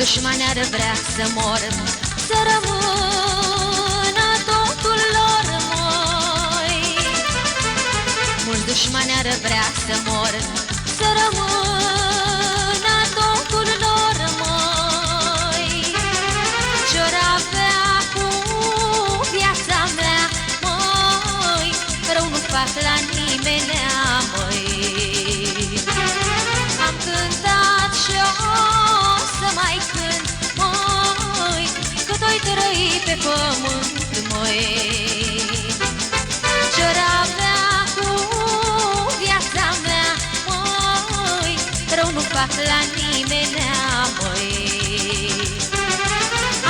dușmani ar vrea să mor, să rămână totul lor, măi. Mulți dușmani ar vrea să mor, să rămână totul lor, măi. Ce-or avea cu viața mea, măi, rău nu fac la nimenea, măi. Am cântat și-o să mai cânt, măi, cât oi trăi pe pământ, măi. Ce-or avea cu viața mea, măi, rău nu fac la nimenea, măi.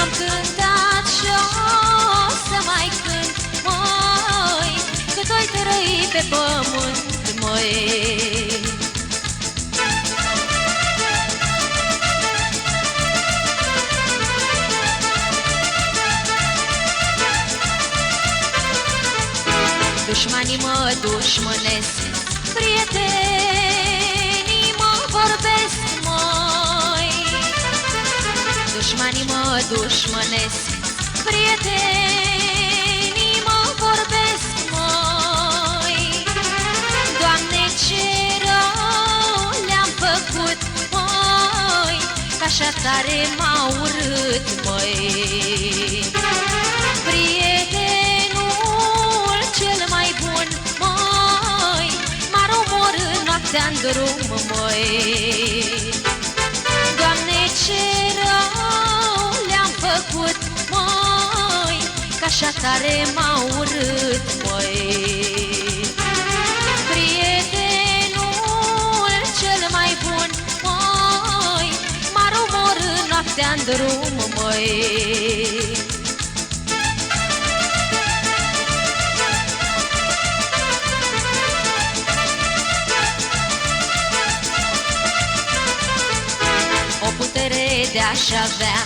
Am cântat și-o să mai cânt, măi, cât oi trăi pe pământ, măi. Dușmanii mă dușmănesc, prietenii mă vorbesc, măi. Dușmanii mă dușmănesc, prietenii mă vorbesc, măi. Doamne, ce rău le-am făcut, măi, că așa tare m-au urât, măi. Cel mai bun, măi, m-ar omorî noaptea-n drum, măi. Doamne, ce rău le-am făcut, măi, că așa tare m-au urât, măi. Prietenul cel mai bun, măi, m-ar omorî noaptea-n drum, măi. De-aș avea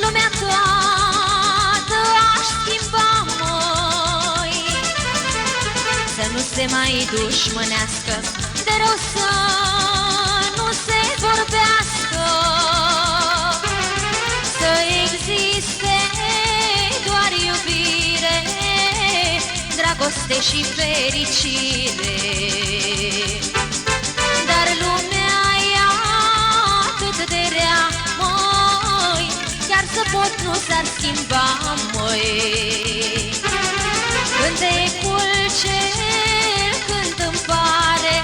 lumea toată aș schimba, măi. Să nu se mai dușmănească, de rău să nu se vorbească. Să existe doar iubire, dragoste și fericire. Dar lumea e atât de rea, măi, chiar să pot nu s-ar schimba, măi. Cântecul ce-l cânt îmi pare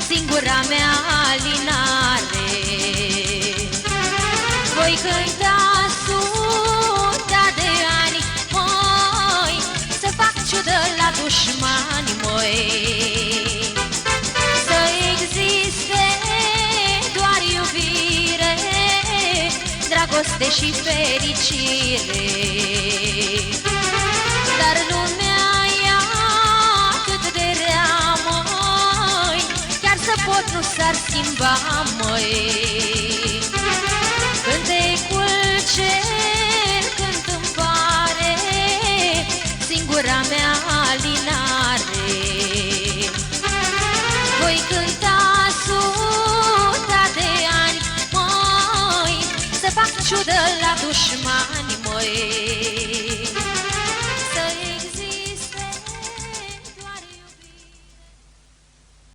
singura mea alinare. Voi cânta suta de ani, măi, să fac ciudă la dușmani, măi. Să existe doar iubire, dragoste și fericire. Dar lumea e atât de rea, măi, chiar să pot nu s-ar schimba, măi. Cântecul ce-l cânt îmi pare singura mea alinare. Voi cânta suta de ani, măi, să fac ciudă la dușmani, măi.